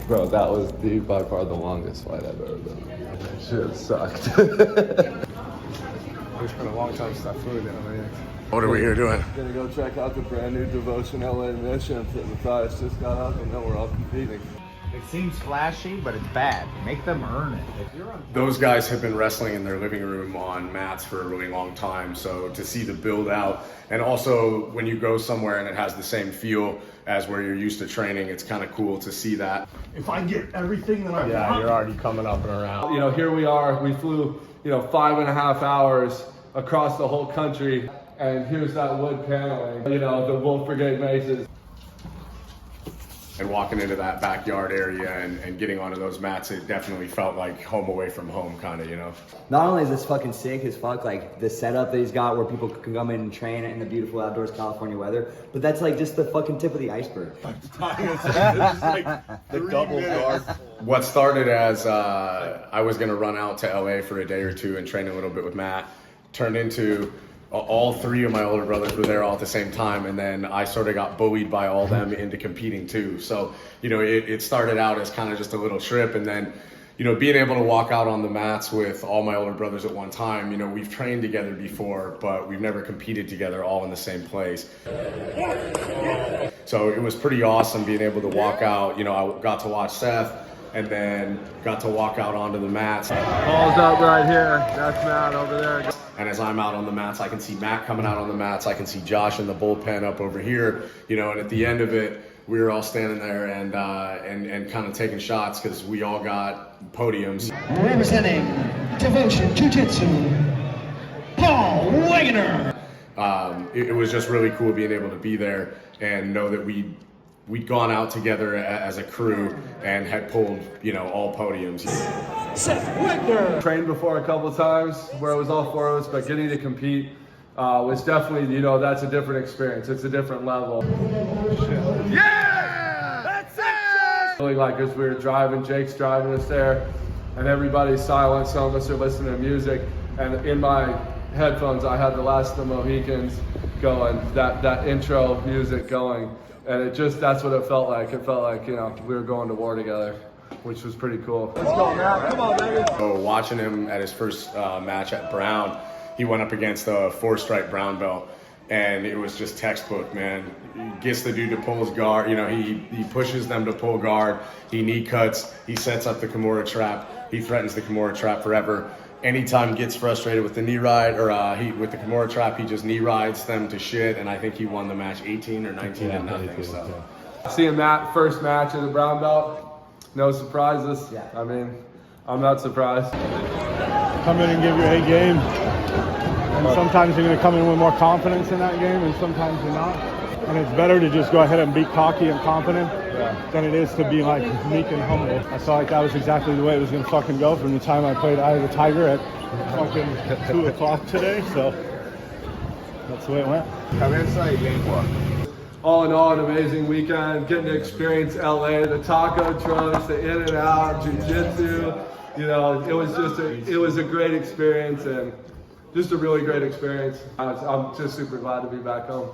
Bro, that was by far the longest flight I've ever been on. That shit sucked. We spent a long time since I flew to LAX. What are we here doing? Gonna go check out the brand new Devotion LA mission that Matthias just got up, and then we're all competing. It seems flashy, but it's bad. Make them earn it. If you're on Those guys have been wrestling in their living room on mats for a really long time, so to see the build out, and also when you go somewhere and it has the same feel as where you're used to training, it's kind of cool to see that. If I get everything that I want. Yeah, you're already coming up and around. You know, here we are. We flew, 5.5 hours across the whole country, and here's that wood paneling. The Wolf Brigade maces. And walking into that backyard area and getting onto those mats, it definitely felt like home away from home, kind of, Not only is this fucking sick as fuck, like the setup that he's got where people can come in and train in the beautiful outdoors California weather, but that's like just the fucking tip of the iceberg. The double guard. What started as I was going to run out to LA for a day or two and train a little bit with Matt turned into all three of my older brothers were there all at the same time, and then I sort of got bullied by all of them into competing too. So, it started out as kind of just a little trip, and then, being able to walk out on the mats with all my older brothers at one time, we've trained together before, but we've never competed together all in the same place. So it was pretty awesome being able to walk out. I got to watch Seth, and then got to walk out onto the mats. Ball's up right here. That's Matt over there. And as I'm out on the mats, I can see Matt coming out on the mats. I can see Josh in the bullpen up over here, and at the end of it, we were all standing there and kind of taking shots because we all got podiums. Representing Devotion Jiu-Jitsu, Paul Waggener. It was just really cool being able to be there and know that we'd gone out together as a crew and had pulled, all podiums. Seth Waggener. Trained before a couple times where it was all four of us, but getting to compete was definitely, that's a different experience. It's a different level. Yeah! That's it! Really like as we were driving, Jake's driving us there, and everybody's silent, some of us are listening to music, and in my headphones I had the Last of the Mohicans going, that intro music going, and that's what it felt like. It felt like, we were going to war together, which was pretty cool. Let's go, Matt. Come on, baby. So watching him at his first match at Brown, he went up against a 4-stripe brown belt, and it was just textbook, man. He gets the dude to pull his guard. He pushes them to pull guard. He knee cuts. He sets up the Kimura trap. He threatens the Kimura trap forever. Anytime he gets frustrated with the knee ride with the Kimura trap, he just knee rides them to shit, and I think he won the match 18 or 19 to nothing. So. Seeing Matt first match in the brown belt, no surprises. Yeah. I mean, I'm not surprised. Come in and give your A game. And sometimes you're going to come in with more confidence in that game, and sometimes you're not. And it's better to just go ahead and be cocky and confident than it is to be like meek and humble. I felt like that was exactly the way it was going to fucking go from the time I played Eye of the Tiger at fucking 2 o'clock today. So that's the way it went. Come inside, game one. All in all, an amazing weekend. Getting to experience LA, the taco trucks, the in and out, jiu-jitsu. It was a great experience, and just a really great experience. I'm just super glad to be back home.